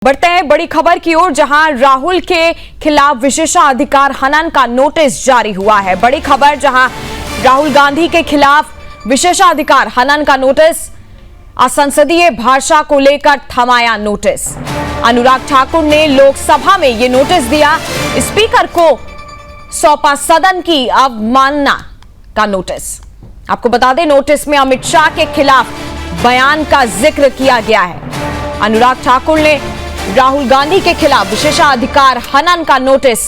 बढ़ते हैं बड़ी खबर की ओर, जहां राहुल के खिलाफ विशेषाधिकार हनन का नोटिस जारी हुआ है। बड़ी खबर, जहां राहुल गांधी के खिलाफ विशेषाधिकार हनन का नोटिस, असंसदीय भाषा को लेकर थमाया नोटिस। अनुराग ठाकुर ने लोकसभा में यह नोटिस दिया, स्पीकर को सौंपा सदन की अवमानना का नोटिस। आपको बता दें, नोटिस में अमित शाह के खिलाफ बयान का जिक्र किया गया है। अनुराग ठाकुर ने राहुल गांधी के खिलाफ विशेषाधिकार हनन का नोटिस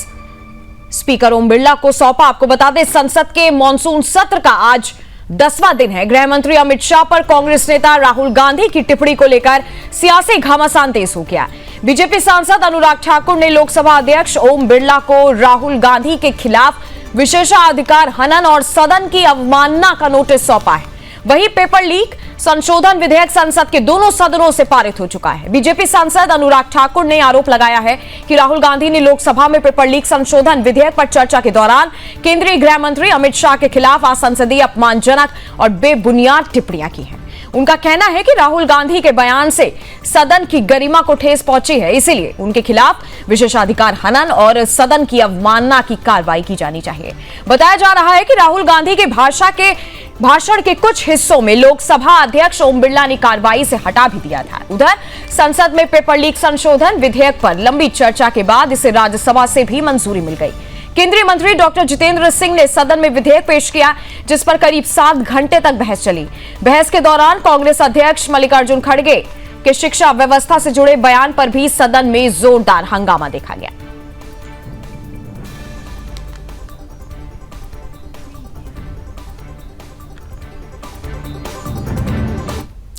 स्पीकर ओम बिरला को सौंपा। आपको बता दें, संसद के मॉनसून सत्र का आज 10वां दिन है। गृह मंत्री अमित शाह पर कांग्रेस नेता राहुल गांधी की टिप्पणी को लेकर सियासी घमासान तेज हो गया। बीजेपी सांसद अनुराग ठाकुर ने लोकसभा अध्यक्ष ओम बिरला को राहुल गांधी के खिलाफ विशेषाधिकार हनन और सदन की अवमानना का नोटिस सौंपा है। वहीं पेपर लीक संशोधन विधेयक संसद के दोनों सदनों से पारित हो चुका है। बीजेपी सांसद अनुराग ठाकुर ने आरोप लगाया है कि राहुल गांधी ने लोकसभा में पेपर लीक संशोधन विधेयक पर चर्चा के दौरान केंद्रीय गृह मंत्री अमित शाह के खिलाफ असंसदीय, अपमानजनक और बेबुनियाद टिप्पणियां की हैं। उनका कहना है कि राहुल गांधी के बयान से सदन की गरिमा को ठेस पहुंची है, इसीलिए उनके खिलाफ विशेषाधिकार हनन और सदन की अवमानना की कार्रवाई की जानी चाहिए। बताया जा रहा है कि राहुल गांधी के भाषण के कुछ हिस्सों में लोकसभा अध्यक्ष ओम बिरला ने कार्रवाई से हटा भी दिया था। उधर संसद में पेपर लीक संशोधन विधेयक पर लंबी चर्चा के बाद इसे राज्यसभा से भी मंजूरी मिल गई। केंद्रीय मंत्री डॉक्टर जितेंद्र सिंह ने सदन में विधेयक पेश किया, जिस पर करीब 7 घंटे तक बहस चली। बहस के दौरान कांग्रेस अध्यक्ष मल्लिकार्जुन खड़गे के शिक्षा व्यवस्था से जुड़े बयान पर भी सदन में जोरदार हंगामा देखा गया।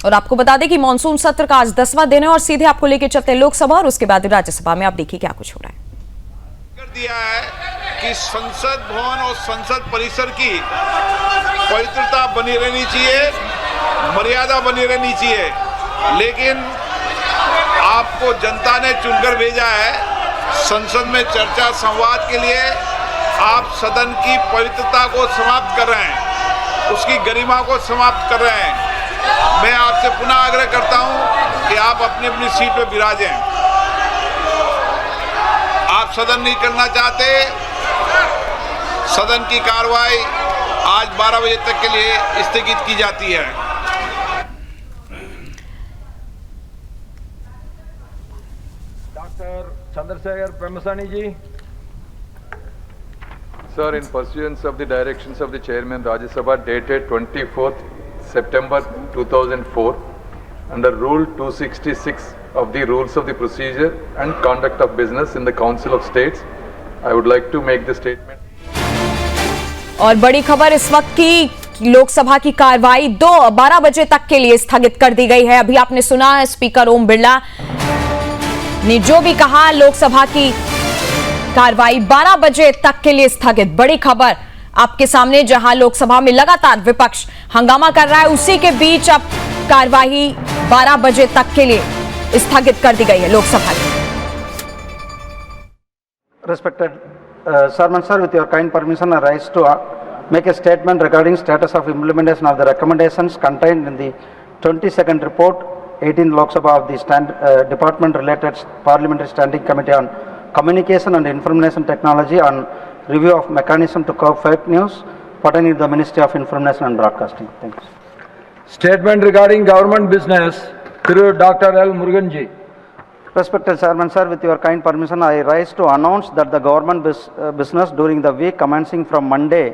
और आपको बता दें कि मानसून सत्र का आज 10वां दिन है और सीधे आपको लेकर चलते हैं लोकसभा और उसके बाद राज्यसभा में। आप देखिए क्या कुछ हो रहा है। कर दिया है कि संसद भवन और संसद परिसर की पवित्रता बनी रहनी चाहिए, मर्यादा बनी रहनी चाहिए, लेकिन आपको जनता ने चुनकर भेजा है संसद में चर्चा संवाद के लिए। आप सदन की पवित्रता को समाप्त कर रहे हैं, उसकी गरिमा को समाप्त कर रहे हैं। मैं आपसे पुनः आग्रह करता हूं कि आप अपनी अपनी सीट पर विराजें। आप सदन नहीं करना चाहते, सदन की कार्रवाई आज 12 बजे तक के लिए स्थगित की जाती है। Doctor Chandrashekhar Pemmasani ji. Sir, in pursuance of the directions of the Chairman Rajya Sabha dated 24th September 2004, under Rule 266 of the Rules of the Procedure and Conduct of Business in the Council of States, I would like to make the statement. और बड़ी खबर इस वक्त की, लोकसभा की कार्रवाई 12 बजे तक के लिए स्थगित कर दी गई है। अभी आपने सुना है स्पीकर ओम बिरला ने जो भी कहा, लोकसभा की कार्रवाई 12 बजे तक के लिए स्थगित। बड़ी खबर आपके सामने, जहां लोकसभा में लगातार विपक्ष हंगामा कर रहा है, उसी के बीच अब कार्यवाही 12 बजे तक के लिए स्थगित कर दी गई है लोकसभा की। Respected Chairman sir, with your kind permission, I rise to make a statement regarding status of implementation of the recommendations contained in the 22nd report 18 Lok Sabha of the Department Related Parliamentary Standing Committee on Communication and Information Technology on review of mechanism to curb fake news pertaining to the Ministry of Information and Broadcasting. Thanks. Statement regarding government business through Dr. L. Murugan ji. Respected Chairman sir, with your kind permission, I rise to announce that the government business during the week commencing from Monday,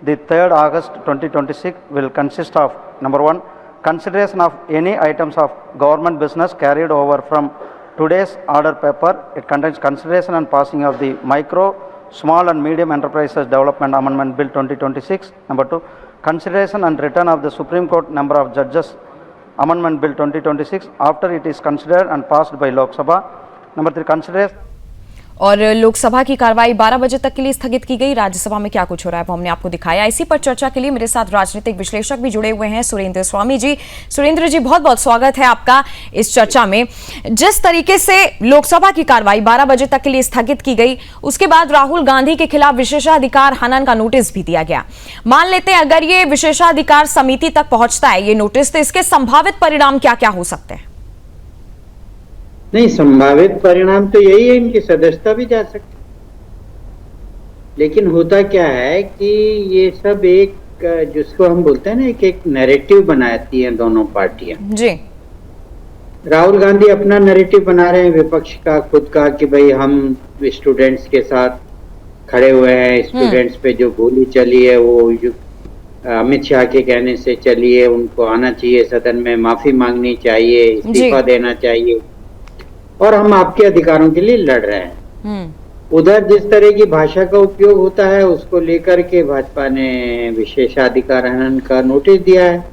the 3rd August 2026 will consist of: number 1, consideration of any items of government business carried over from today's order paper. It contains consideration and passing of the Micro, Small and Medium Enterprises Development Amendment Bill 2026. Number 2, consideration and return of the Supreme Court Number of Judges Amendment Bill 2026 after it is considered and passed by Lok Sabha. Number 3, consideration. और लोकसभा की कार्रवाई 12 बजे तक के लिए स्थगित की गई। राज्यसभा में क्या कुछ हो रहा है वो हमने आपको दिखाया। इसी पर चर्चा के लिए मेरे साथ राजनीतिक विश्लेषक भी जुड़े हुए हैं, सुरेंद्र स्वामी जी। सुरेंद्र जी, बहुत बहुत स्वागत है आपका इस चर्चा में। जिस तरीके से लोकसभा की कार्रवाई 12 बजे तक के लिए स्थगित की गई, उसके बाद राहुल गांधी के खिलाफ विशेषाधिकार हनन का नोटिस भी दिया गया। मान लेते हैं अगर ये विशेषाधिकार समिति तक पहुंचता है ये नोटिस, तो इसके संभावित परिणाम क्या क्या हो सकते हैं? नहीं, संभावित परिणाम तो यही है, इनकी सदस्यता भी जा सकती। लेकिन होता क्या है कि ये सब एक जिसको हम बोलते हैं ना, एक नैरेटिव बनाती हैं दोनों पार्टियां। जी। राहुल गांधी अपना नैरेटिव बना रहे हैं, विपक्ष का खुद का, कि भाई हम स्टूडेंट्स के साथ खड़े हुए हैं, स्टूडेंट्स पे जो गोली चली है वो अमित शाह के कहने से चली है, उनको आना चाहिए सदन में, माफी मांगनी चाहिए, इस्तीफा देना चाहिए, और हम आपके अधिकारों के लिए लड़ रहे हैं। उधर जिस तरह की भाषा का उपयोग होता है उसको लेकर के भाजपा ने विशेषाधिकार हनन का नोटिस दिया है।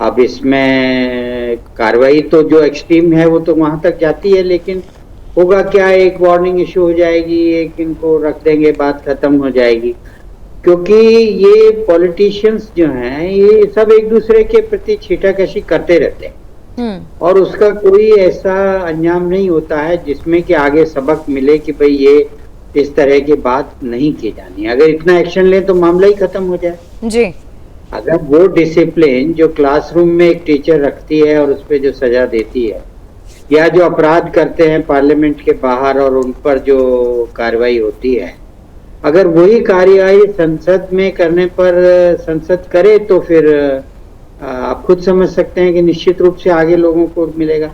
अब इसमें कार्रवाई तो जो एक्सट्रीम है वो तो वहां तक जाती है, लेकिन होगा क्या, एक वार्निंग इशू हो जाएगी, एक इनको रख देंगे, बात खत्म हो जाएगी। क्योंकि ये पॉलिटिशियंस जो हैं ये सब एक दूसरे के प्रति छींटाकशी करते रहते हैं, और उसका कोई ऐसा अंजाम नहीं होता है जिसमें कि आगे सबक मिले कि भाई ये इस तरह की बात नहीं की जानी। अगर इतना एक्शन ले तो मामला ही खत्म हो जाए। जी। अगर वो डिसिप्लिन जो क्लासरूम में एक टीचर रखती है और उस पर जो सजा देती है, या जो अपराध करते हैं पार्लियामेंट के बाहर और उन पर जो कार्रवाई होती है, अगर वही कार्यवाही संसद में करने पर संसद करे तो फिर आप खुद समझ सकते हैं कि निश्चित रूप से आगे लोगों को मिलेगा।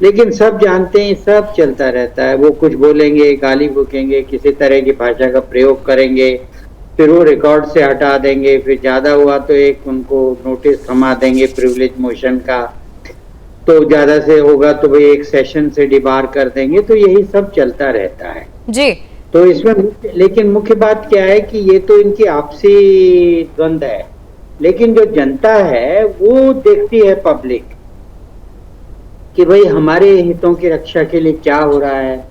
लेकिन सब जानते हैं सब चलता रहता है, वो कुछ बोलेंगे, गाली बकेंगे, किसी तरह की भाषा का प्रयोग करेंगे, फिर वो रिकॉर्ड से हटा देंगे, फिर ज्यादा हुआ तो एक उनको नोटिस थमा देंगे प्रिविलेज मोशन का, तो ज्यादा से होगा तो भाई एक सेशन से डिबार कर देंगे, तो यही सब चलता रहता है। जी। तो इसमें लेकिन मुख्य बात क्या है कि ये तो इनकी आपसी द्वंद है, लेकिन जो जनता है वो देखती है पब्लिक कि भाई हमारे हितों की रक्षा के लिए क्या हो रहा है,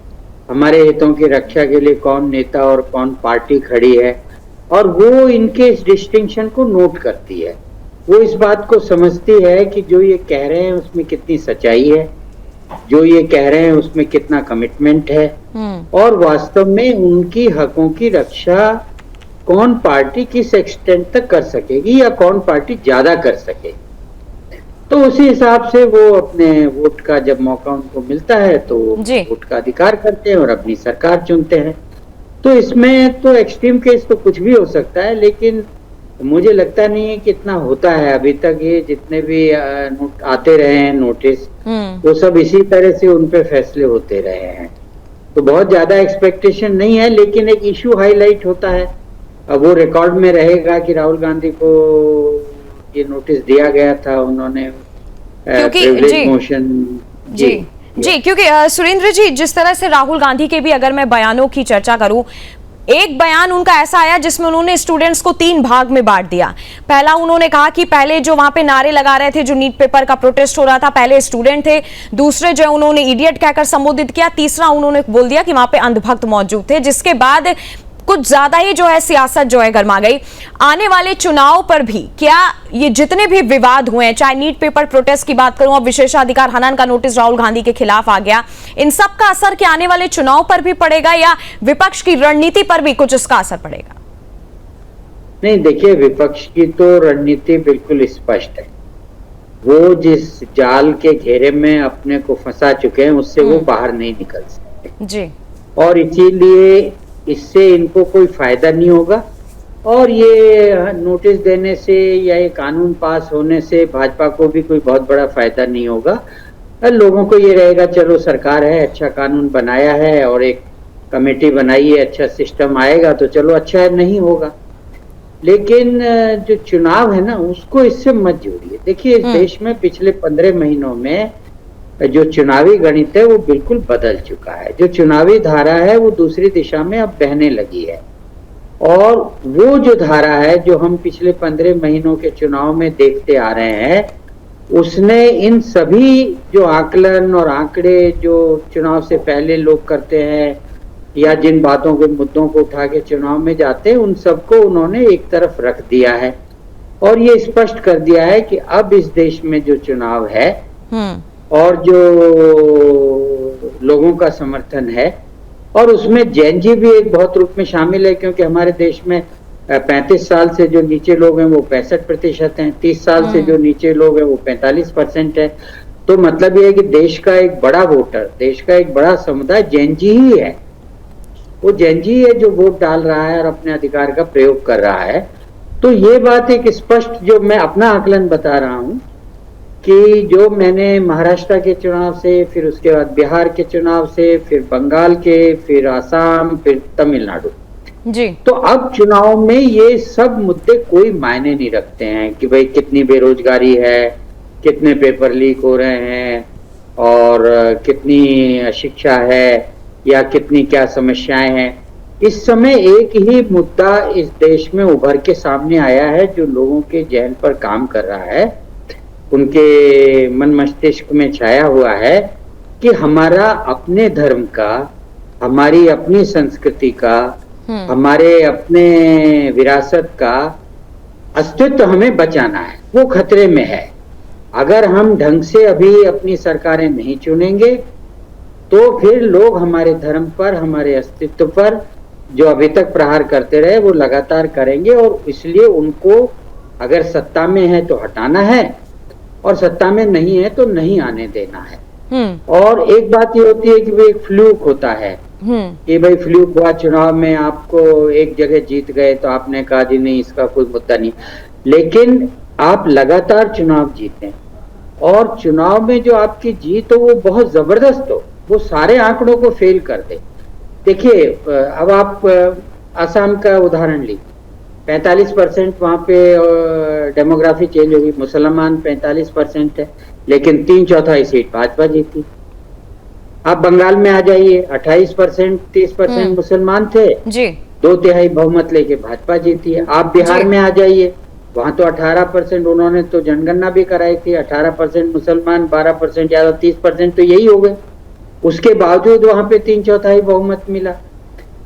हमारे हितों की रक्षा के लिए कौन नेता और कौन पार्टी खड़ी है, और वो इनके इस डिस्टिंक्शन को नोट करती है। वो इस बात को समझती है कि जो ये कह रहे हैं उसमें कितनी सच्चाई है, जो ये कह रहे हैं उसमें कितना कमिटमेंट है, और वास्तव में उनकी हकों की रक्षा कौन पार्टी किस एक्सटेंट तक कर सकेगी या कौन पार्टी ज्यादा कर सकेगी। तो उसी हिसाब से वो अपने वोट का जब मौका उनको मिलता है तो वोट का अधिकार करते हैं और अपनी सरकार चुनते हैं। तो इसमें तो एक्सट्रीम केस तो कुछ भी हो सकता है, लेकिन मुझे लगता नहीं है कि इतना होता है। अभी तक ये जितने भी आते रहे हैं नोटिस, वो सब इसी तरह से उन पे फैसले होते रहे हैं, तो बहुत ज्यादा एक्सपेक्टेशन नहीं है। लेकिन एक इशू हाईलाइट होता है, अब वो रिकॉर्ड में रहेगा कि राहुल गांधी को ये नोटिस दिया गया था, उन्होंने प्रिविलेज मोशन। जी, क्योंकि सुरेंद्र जी, जिस तरह से राहुल गांधी के भी अगर मैं बयानों की चर्चा करूं, एक बयान उनका ऐसा आया जिसमें उन्होंने स्टूडेंट्स को 3 भाग में बांट दिया। पहला उन्होंने कहा कि पहले जो वहां पे नारे लगा रहे थे, जो नीट पेपर का प्रोटेस्ट हो रहा था, पहले स्टूडेंट थे, दूसरे जो उन्होंने इडियट कहकर संबोधित किया, तीसरा उन्होंने बोल दिया कि वहां पे अंधभक्त मौजूद थे, जिसके बाद कुछ ज्यादा ही जो है सियासत जो है गर्मा गई। आने वाले चुनाव पर भी क्या ये जितने भी विवाद हुए हैं, चाहे नीट पेपर प्रोटेस्ट की बात करूं, अब विशेषाधिकार हनन का नोटिस राहुल गांधी के खिलाफ आ गया, इन सब का असर क्या आने वाले चुनाव पर भी पड़ेगा या विपक्ष की रणनीति पर भी कुछ इसका असर पड़ेगा? नहीं, देखिए, विपक्ष की तो रणनीति बिल्कुल स्पष्ट है। वो जिस जाल के घेरे में अपने को फंसा चुके हैं उससे वो बाहर नहीं निकल सकते जी, और इसीलिए इससे इनको कोई फायदा नहीं होगा। और ये नोटिस देने से या ये कानून पास होने से भाजपा को भी कोई बहुत बड़ा फायदा नहीं होगा। लोगों को ये रहेगा, चलो सरकार है, अच्छा कानून बनाया है और एक कमेटी बनाई है, अच्छा सिस्टम आएगा तो चलो अच्छा है, नहीं होगा। लेकिन जो चुनाव है ना, उसको इससे मत जोड़िए। देखिए, इस देश में पिछले 15 महीनों में जो चुनावी गणित है वो बिल्कुल बदल चुका है। जो चुनावी धारा है वो दूसरी दिशा में अब बहने लगी है, और वो जो धारा है जो हम पिछले 15 महीनों के चुनाव में देखते आ रहे हैं, उसने इन सभी जो आकलन और आंकड़े जो चुनाव से पहले लोग करते हैं या जिन बातों के मुद्दों को उठा के चुनाव में जाते हैं, उन सबको उन्होंने एक तरफ रख दिया है और ये स्पष्ट कर दिया है कि अब इस देश में जो चुनाव है और जो लोगों का समर्थन है, और उसमें जैन जी भी एक बहुत रूप में शामिल है, क्योंकि हमारे देश में 35 साल से जो नीचे लोग हैं वो 65% हैं, 30 साल से जो नीचे लोग हैं वो 45% है। तो मतलब ये है कि देश का एक बड़ा वोटर, देश का एक बड़ा समुदाय जैन जी ही है। वो जैन जी है जो वोट डाल रहा है और अपने अधिकार का प्रयोग कर रहा है। तो ये बात एक स्पष्ट, जो मैं अपना आकलन बता रहा हूं कि जो मैंने महाराष्ट्र के चुनाव से, फिर उसके बाद बिहार के चुनाव से, फिर बंगाल के, फिर आसाम, फिर तमिलनाडु जी, तो अब चुनाव में ये सब मुद्दे कोई मायने नहीं रखते हैं कि भाई कितनी बेरोजगारी है, कितने पेपर लीक हो रहे हैं और कितनी अशिक्षा है या कितनी क्या समस्याएं हैं। इस समय एक ही मुद्दा इस देश में उभर के सामने आया है जो लोगों के जहन पर काम कर रहा है, उनके मन मस्तिष्क में छाया हुआ है कि हमारा अपने धर्म का, हमारी अपनी संस्कृति का, हमारे अपने विरासत का अस्तित्व हमें बचाना है, वो खतरे में है। अगर हम ढंग से अभी अपनी सरकारें नहीं चुनेंगे तो फिर लोग हमारे धर्म पर, हमारे अस्तित्व पर जो अभी तक प्रहार करते रहे वो लगातार करेंगे। और इसलिए उनको अगर सत्ता में है तो हटाना है और सत्ता में नहीं है तो नहीं आने देना है। और एक बात ये होती है कि वो एक फ्लूक होता है कि भाई फ्लूक हुआ चुनाव में, आपको एक जगह जीत गए तो आपने कहा जी नहीं इसका कोई मुद्दा नहीं, लेकिन आप लगातार चुनाव जीतें और चुनाव में जो आपकी जीत हो वो बहुत जबरदस्त हो, वो सारे आंकड़ों को फेल कर दे। देखिए अब आप असम का उदाहरण लीजिए, 45% वहां पे डेमोग्राफी चेंज होगी, मुसलमान 45% है लेकिन 3/4 सीट भाजपा जीती। आप बंगाल में आ जाइए, 28% 30% मुसलमान थे जी, 2/3 बहुमत लेके भाजपा जीती है। आप बिहार में आ जाइए, वहां तो 18%, उन्होंने तो जनगणना भी कराई थी, 18% मुसलमान, 12% यादव, 30% तो यही हो गए। उसके बावजूद वहां पे 3/4 बहुमत मिला।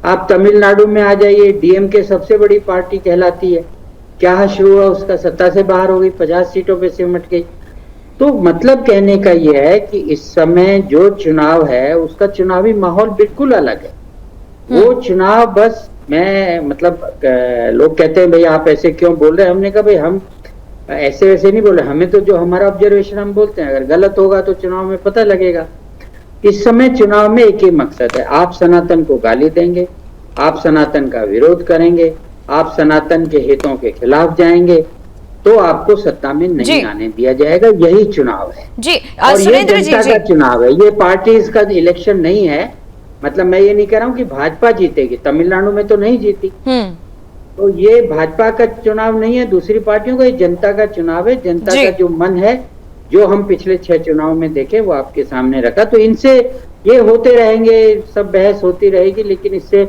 आप तमिलनाडु में आ जाइए, डीएमके सबसे बड़ी पार्टी कहलाती है, क्या शुरू हुआ उसका, सत्ता से बाहर हो गई, 50 सीटों पे सिमट गई। तो मतलब कहने का यह है कि इस समय जो चुनाव है उसका चुनावी माहौल बिल्कुल अलग है। वो चुनाव बस, मैं मतलब लोग कहते हैं भाई आप ऐसे क्यों बोल रहे हैं, हमने कहा भाई हम ऐसे वैसे नहीं बोल रहे, हमें तो जो हमारा ऑब्जर्वेशन हम बोलते हैं, अगर गलत होगा तो चुनाव में पता लगेगा। इस समय चुनाव में एक ही मकसद है, आप सनातन को गाली देंगे, आप सनातन का विरोध करेंगे, आप सनातन के हितों के खिलाफ जाएंगे तो आपको सत्ता में नहीं आने दिया जाएगा। यही चुनाव है जी। और ये सुरेंद्र जनता का चुनाव है, ये पार्टीज का इलेक्शन नहीं है। मतलब मैं ये नहीं कह रहा हूँ कि भाजपा जीतेगी, तमिलनाडु में तो नहीं जीती, तो ये भाजपा का चुनाव नहीं है, दूसरी पार्टियों का, ये जनता का चुनाव है। जनता का जो मन है, जो हम पिछले 6 चुनाव में देखे वो आपके सामने रखा। तो इनसे ये होते रहेंगे, सब बहस होती रहेगी, लेकिन इससे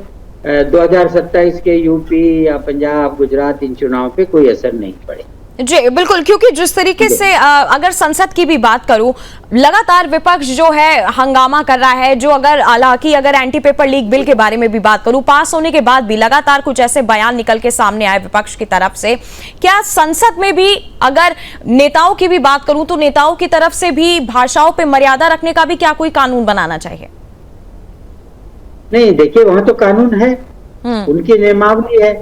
2027 के यूपी या पंजाब, गुजरात इन चुनाव पे कोई असर नहीं पड़े। जी बिल्कुल, क्योंकि जिस तरीके से अगर संसद की भी बात करूं, लगातार विपक्ष जो है हंगामा कर रहा है, जो अगर हालांकि अगर एंटी पेपर लीक बिल के बारे में भी बात करूं, पास होने के बाद भी लगातार कुछ ऐसे बयान निकल के सामने आए विपक्ष की तरफ से। क्या संसद में भी अगर नेताओं की भी बात करूं तो नेताओं की तरफ से भी भाषाओं पर मर्यादा रखने का भी क्या कोई कानून बनाना चाहिए? नहीं, देखिए वहां तो कानून है, उनकी नियमावली है,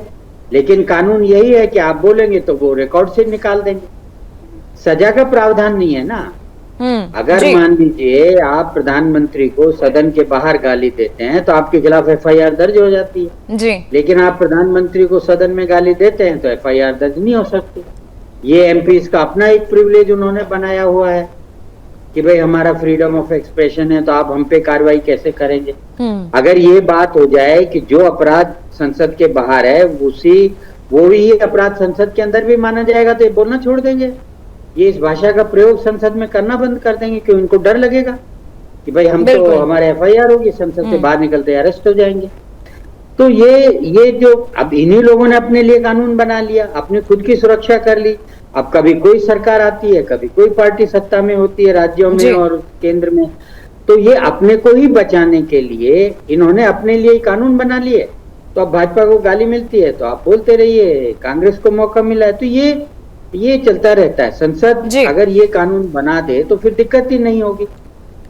लेकिन कानून यही है कि आप बोलेंगे तो वो रिकॉर्ड से निकाल देंगे। सजा का प्रावधान नहीं है ना। अगर मान लीजिए आप प्रधानमंत्री को सदन के बाहर गाली देते हैं तो आपके खिलाफ एफआईआर दर्ज हो जाती है जी, लेकिन आप प्रधानमंत्री को सदन में गाली देते हैं तो एफआईआर दर्ज नहीं हो सकती। ये एमपीज का अपना एक प्रिविलेज उन्होंने बनाया हुआ है कि भाई हमारा फ्रीडम ऑफ एक्सप्रेशन है तो आप हम पे कार्रवाई कैसे करेंगे। अगर ये बात हो जाए कि जो अपराध संसद के बाहर है वो भी ये अपराध संसद के अंदर भी माना जाएगा तो ये बोलना छोड़ देंगे, ये इस भाषा का प्रयोग संसद में करना बंद कर देंगे, क्योंकि उनको डर लगेगा कि भाई हम तो हमारे एफआईआर होगी, संसद से बाहर निकलते अरेस्ट हो जाएंगे। तो ये जो अब इन्हीं लोगों ने अपने लिए कानून बना लिया, अपनी खुद की सुरक्षा कर ली। अब कभी कोई सरकार आती है, कभी कोई पार्टी सत्ता में होती है राज्यों में और केंद्र में, तो ये अपने को ही बचाने के लिए इन्होंने अपने लिए कानून बना लिए। तो अब भाजपा को गाली मिलती है तो आप बोलते रहिए, कांग्रेस को मौका मिला है, तो ये चलता रहता है। संसद अगर ये कानून बना दे तो फिर दिक्कत ही नहीं होगी।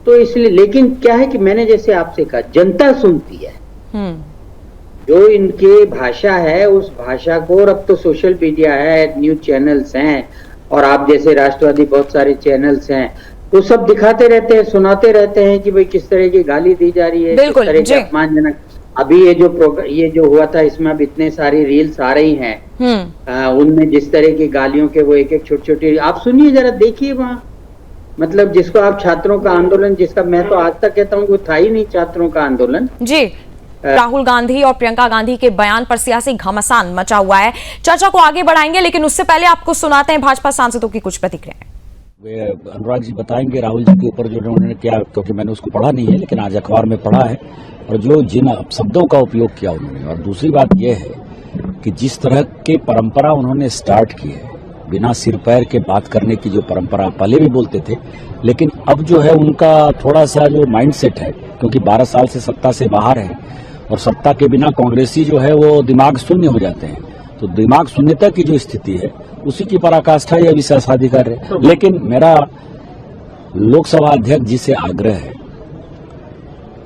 तो इसलिए, लेकिन क्या है कि मैंने जैसे आपसे कहा, जनता सुनती है, जो इनकी भाषा है उस भाषा को, और अब तो सोशल मीडिया है, न्यूज चैनल्स हैं, और आप जैसे राष्ट्रवादी बहुत सारे चैनल्स हैं, वो सब दिखाते रहते हैं, सुनाते रहते हैं कि भाई किस तरह की गाली दी जा रही है, किस बिल्कुल, तरह जी। के अपमानजनक। अभी ये जो हुआ था, इसमें अब इतने सारी रील्स आ रही हैं, उनमें जिस तरह की गालियों के वो एक एक छोटी छोटी आप सुनिए, जरा देखिए वहाँ। मतलब जिसको आप छात्रों का आंदोलन, जिसका मैं तो आज तक कहता हूँ वो था ही नहीं छात्रों का आंदोलन जी। राहुल गांधी और प्रियंका गांधी के बयान पर सियासी घमासान मचा हुआ है। चर्चा को आगे बढ़ाएंगे, लेकिन उससे पहले आपको सुनाते हैं भाजपा सांसदों की कुछ प्रतिक्रियाएं। वे अनुराग जी बताएंगे राहुल जी के ऊपर जो उन्होंने किया, क्योंकि मैंने उसको पढ़ा नहीं है, लेकिन आज अखबार में पढ़ा है, और जो जिन शब्दों का उपयोग किया उन्होंने। और दूसरी बात यह है कि जिस तरह की परंपरा उन्होंने स्टार्ट की है, बिना सिर पैर के बात करने की जो परंपरा पहले भी बोलते थे, लेकिन अब जो है उनका थोड़ा सा जो माइंडसेट है, क्योंकि 12 साल से सत्ता से बाहर है, और सत्ता के बिना कांग्रेसी जो है वो दिमाग शून्य हो जाते हैं। तो दिमाग शून्यता की जो स्थिति है उसी की पराकाष्ठा यह विशेषाधिकार है। लेकिन मेरा लोकसभा अध्यक्ष जी से आग्रह है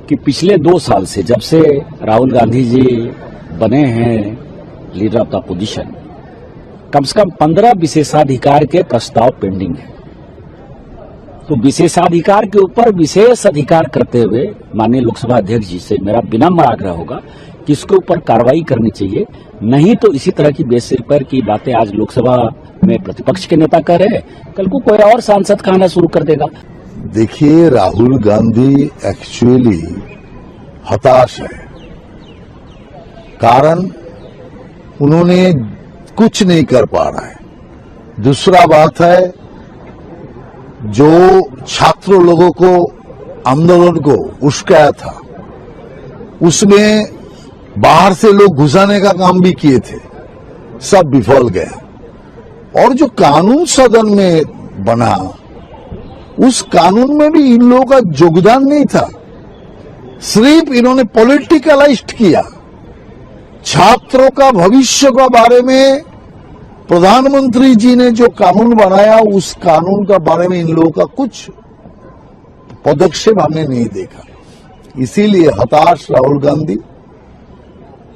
कि पिछले 2 साल से, जब से राहुल गांधी जी बने हैं लीडर ऑफ द अपोजिशन, कम से कम 15 विशेषाधिकार के प्रस्ताव पेंडिंग है। तो विशेषाधिकार के ऊपर विशेष अधिकार करते हुए माननीय लोकसभा अध्यक्ष जी से मेरा विनम्र आग्रह होगा कि इसके ऊपर कार्रवाई करनी चाहिए। नहीं तो इसी तरह की बेसिर पर की बातें आज लोकसभा में प्रतिपक्ष के नेता कर रहे हैं, कल को कोई और सांसद कहना शुरू कर देगा। देखिए, राहुल गांधी एक्चुअली हताश है। कारण उन्होंने कुछ नहीं कर पा रहा है। दूसरा बात है, जो छात्र लोगों को आंदोलन को उश्काया था, उसमें बाहर से लोग घुसाने का काम भी किए थे, सब विफल गया। और जो कानून सदन में बना, उस कानून में भी इन लोगों का योगदान नहीं था, सिर्फ इन्होंने पॉलिटिकलाइज्ड किया। छात्रों का भविष्य के बारे में प्रधानमंत्री जी ने जो कानून बनाया, उस कानून का बारे में इन लोगों का कुछ पदक्षेप हमने नहीं देखा। इसीलिए हताश राहुल गांधी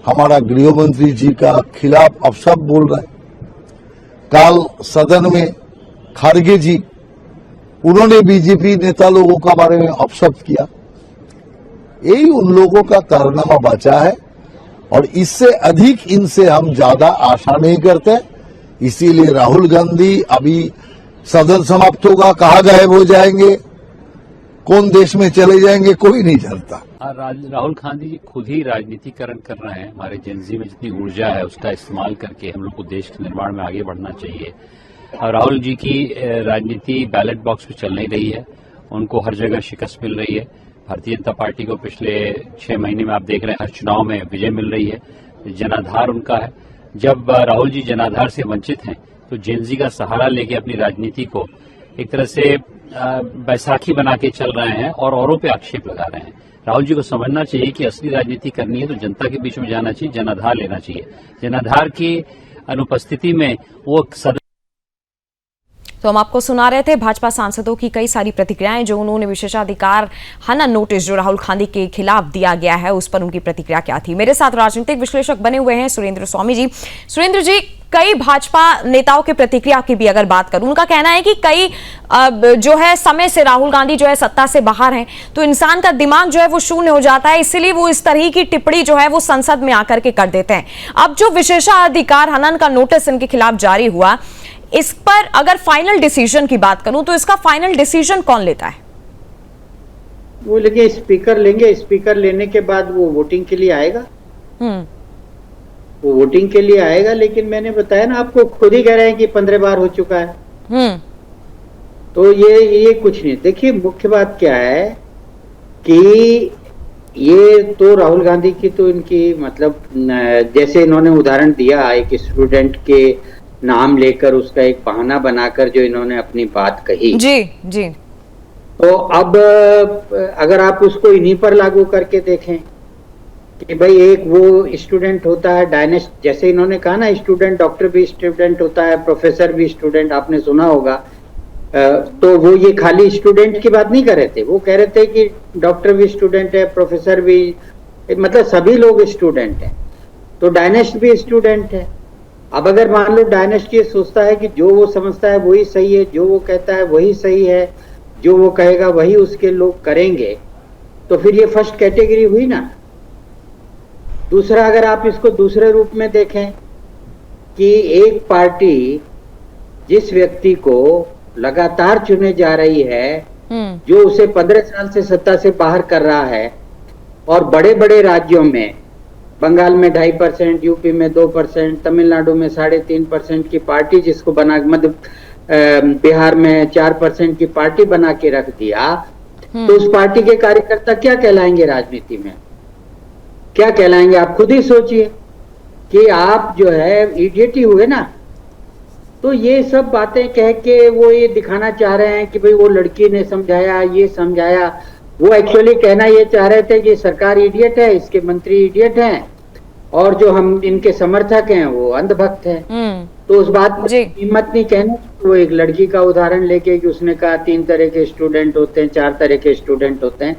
हमारा गृह मंत्री जी का खिलाफ अपशब्द बोल रहा है। कल सदन में खड़गे जी, उन्होंने बीजेपी नेता लोगों का बारे में अपशब्द किया। यही उन लोगों का कारनामा बचा है, और इससे अधिक इनसे हम ज्यादा आशा नहीं करते। इसीलिए राहुल गांधी अभी सदन समाप्त होगा, कहाँ गायब हो जाएंगे, कौन देश में चले जाएंगे, कोई नहीं जानता। राहुल गांधी जी खुद ही राजनीतिकरण कर रहे हैं। हमारे जेनजी में जितनी ऊर्जा है उसका इस्तेमाल करके हम लोग को देश के निर्माण में आगे बढ़ना चाहिए। और राहुल जी की राजनीति बैलेट बॉक्स में चल नहीं रही है, उनको हर जगह शिकस्त मिल रही है। भारतीय जनता पार्टी को पिछले 6 महीने में आप देख रहे हैं हर चुनाव में विजय मिल रही है। जनाधार उनका है। जब राहुल जी जनाधार से वंचित हैं तो जेनजी का सहारा लेके अपनी राजनीति को एक तरह से बैसाखी बना के चल रहे हैं और औरों पे आक्षेप लगा रहे हैं। राहुल जी को समझना चाहिए कि असली राजनीति करनी है तो जनता के बीच में जाना चाहिए, जनाधार लेना चाहिए। जनाधार की अनुपस्थिति में वो तो हम आपको सुना रहे थे भाजपा सांसदों की कई सारी प्रतिक्रियाएं, जो उन्होंने विशेषाधिकार हनन नोटिस जो राहुल गांधी के खिलाफ दिया गया है उस पर उनकी प्रतिक्रिया क्या थी। मेरे साथ राजनीतिक विश्लेषक बने हुए हैं सुरेंद्र स्वामी जी। सुरेंद्र जी, कई भाजपा नेताओं की प्रतिक्रिया की भी अगर बात करूं, उनका कहना है कि कई जो है समय से राहुल गांधी जो है सत्ता से बाहर हैं, तो इंसान का दिमाग जो है वो शून्य हो जाता है, इसलिए वो इस तरह की टिप्पणी जो है वो संसद में आकर के कर देते हैं। अब जो विशेषाधिकार हनन का नोटिस इनके खिलाफ जारी हुआ, इस पर अगर फाइनल डिसीजन की बात करूं तो इसका फाइनल डिसीजन कौन लेता है? वो लेके स्पीकर लेंगे, स्पीकर लेने के बाद वो वोटिंग के लिए आएगा। वो वोटिंग के लिए आएगा, लेकिन मैंने बताया ना आपको, खुद ही कह रहे हैं कि 15 बार हो चुका है। तो ये कुछ नहीं। देखिए, मुख्य बात क्या है कि ये तो राहुल गांधी की तो इनकी मतलब जैसे इन्होंने उदाहरण दिया एक स्टूडेंट के नाम लेकर उसका एक बहाना बनाकर जो इन्होंने अपनी बात कही जी। तो अब अगर आप उसको इन्हीं पर लागू करके देखें कि भाई एक वो स्टूडेंट होता है डायनेस्ट, जैसे इन्होंने कहा ना, स्टूडेंट डॉक्टर भी स्टूडेंट होता है, प्रोफेसर भी स्टूडेंट, आपने सुना होगा। तो वो ये खाली स्टूडेंट की बात नहीं कर रहे थे, वो कह रहे थे कि डॉक्टर भी स्टूडेंट है, प्रोफेसर भी, मतलब सभी लोग स्टूडेंट हैं। तो डायनेस्ट भी स्टूडेंट है। अब अगर मान लो डायनेस्ट ये सोचता है कि जो वो समझता है वही सही है, जो वो कहता है वही सही है, जो वो कहेगा वही उसके लोग करेंगे, तो फिर ये फर्स्ट कैटेगरी हुई ना। दूसरा, अगर आप इसको दूसरे रूप में देखें कि एक पार्टी जिस व्यक्ति को लगातार चुने जा रही है, जो उसे 15 साल से सत्ता से बाहर कर रहा है, और बड़े बड़े राज्यों में, बंगाल में 2.5%, यूपी में 2%, तमिलनाडु में 3.5% की पार्टी जिसको बना, मतलब बिहार में 4% की पार्टी बना के रख दिया, तो उस पार्टी के कार्यकर्ता क्या कहलाएंगे राजनीति में? क्या कहलाएंगे? आप खुद ही सोचिए कि आप जो है इडियट ही हुए ना। तो ये सब बातें कह के वो ये दिखाना चाह रहे हैं कि भाई वो लड़की ने समझाया, ये समझाया। वो एक्चुअली कहना ये चाह रहे थे कि सरकार इडियट है, इसके मंत्री इडियट हैं, और जो हम इनके समर्थक हैं वो अंधभक्त हैं। तो उस बात में हिम्मत नहीं कहने। वो एक लड़की का उदाहरण लेके कि उसने कहा 3 तरह के स्टूडेंट होते हैं, 4 तरह के स्टूडेंट होते हैं,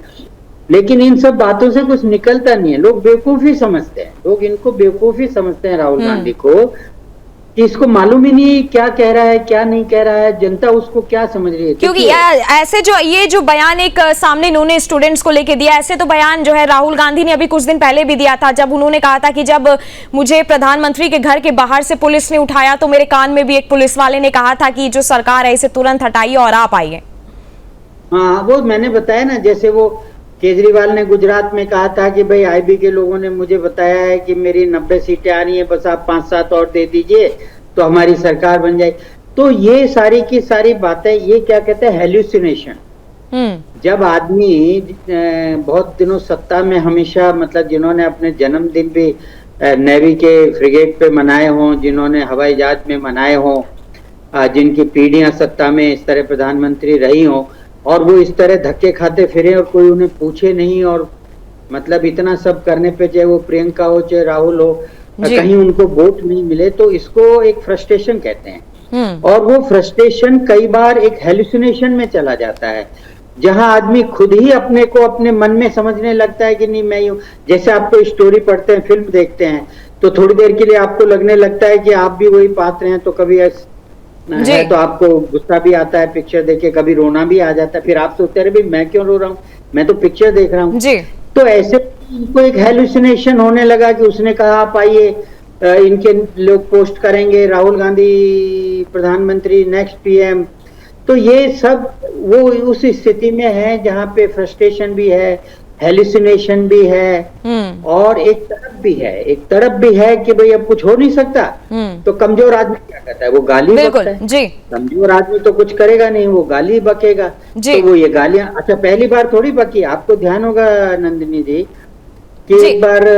लेकिन इन सब बातों से कुछ निकलता नहीं है। लोग बेवकूफी समझते हैं, लोग इनको बेवकूफी समझते हैं राहुल गांधी को, कि इसको मालूम ही नहीं क्या कह रहा है, क्या नहीं कह रहा है, जनता उसको क्या समझ रही है। क्योंकि ऐसे ये जो बयान एक सामने इन्होंने स्टूडेंट्स को लेके दिया, ऐसे तो बयान जो है राहुल गांधी ने अभी कुछ दिन पहले भी दिया था, जब उन्होंने कहा था कि जब मुझे प्रधानमंत्री के घर के बाहर से पुलिस ने उठाया तो मेरे कान में भी एक पुलिस वाले ने कहा था कि जो सरकार है इसे तुरंत हटाइए और आप आइए। हाँ, वो मैंने बताया ना, जैसे वो केजरीवाल ने गुजरात में कहा था कि भाई आईबी के लोगों ने मुझे बताया है कि मेरी 90 सीटें आ रही हैं, बस आप 5-7 और दे दीजिए तो हमारी सरकार बन जाए। तो ये सारी की सारी बातें, ये क्या कहते हैं, हेल्यूसिनेशन। जब आदमी बहुत दिनों सत्ता में हमेशा, मतलब जिन्होंने अपने जन्मदिन भी नेवी के फ्रिगेट पे मनाए हों, जिन्होंने हवाई जहाज में मनाए हों, जिनकी पीढ़ियां सत्ता में इस तरह प्रधानमंत्री रही हों, और वो इस तरह धक्के खाते फिरे और कोई उन्हें पूछे नहीं, और मतलब इतना सब करने पे, चाहे वो प्रियंका हो चाहे राहुल हो, कहीं उनको वोट नहीं मिले, तो इसको एक फ्रस्ट्रेशन कहते हैं। और वो फ्रस्ट्रेशन कई बार एक हेलुसिनेशन में चला जाता है, जहां आदमी खुद ही अपने को अपने मन में समझने लगता है कि नहीं मैं यूं, जैसे आपको स्टोरी पढ़ते हैं, फिल्म देखते हैं, तो थोड़ी देर के लिए आपको लगने लगता है कि आप भी वही पात्र हैं, तो कभी है तो आपको गुस्सा भी आता है पिक्चर देख के, कभी रोना भी आ जाता है, फिर आप सोचते हैं भाई मैं क्यों रो रहा हूँ, मैं तो पिक्चर देख रहा हूँ। तो ऐसे इनको एक हेलुसिनेशन होने लगा कि उसने कहा आप आइए, इनके लोग पोस्ट करेंगे राहुल गांधी प्रधानमंत्री, नेक्स्ट पीएम। तो ये सब वो उस स्थिति में है जहाँ पे फ्रस्ट्रेशन भी है, हेलुसिनेशन भी है, और एक तड़प भी है कि भाई अब कुछ हो नहीं सकता। तो कमजोर आदमी क्या करता है, वो गाली बकता है। जी, कमजोर आदमी तो कुछ करेगा नहीं, वो गाली बकेगा। तो वो ये गालियां, अच्छा पहली बार थोड़ी बकी, आपको ध्यान होगा नंदिनी जी कि एक बार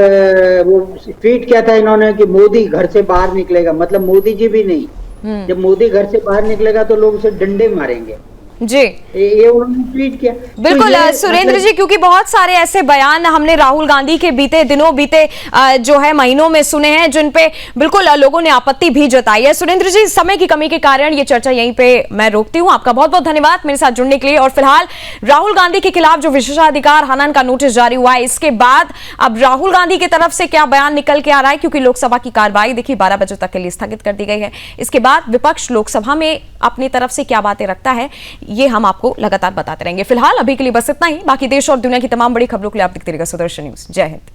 वो ट्वीट किया था इन्होंने कि मोदी घर से बाहर निकलेगा, मतलब मोदी जी भी नहीं, जब मोदी घर से बाहर निकलेगा तो लोग उसे डंडे मारेंगे। जी, ये उन्होंने ट्वीट किया। बिल्कुल सुरेंद्र जी, क्योंकि बहुत सारे ऐसे बयान हमने राहुल गांधी के बीते दिनों, बीते जो है महीनों में सुने हैं, जिन पे बिल्कुल लोगों ने आपत्ति भी जताई है। सुरेंद्र जी, समय की कमी के कारण ये चर्चा यहीं पे मैं रोकती हूं। आपका बहुत बहुत धन्यवाद मेरे साथ जुड़ने के लिए। और फिलहाल राहुल गांधी के खिलाफ जो विशेषाधिकार हनन का नोटिस जारी हुआ है, इसके बाद अब राहुल गांधी की तरफ से क्या बयान निकल के आ रहा है, क्योंकि लोकसभा की कार्रवाई देखिए 12 बजे तक के लिए स्थगित कर दी गई है। इसके बाद विपक्ष लोकसभा में अपनी तरफ से क्या बातें रखता है, ये हम आपको लगातार बताते रहेंगे। फिलहाल अभी के लिए बस इतना ही। बाकी देश और दुनिया की तमाम बड़ी खबरों के लिए आप देखते रहिएगा सुदर्शन न्यूज। जय हिंद।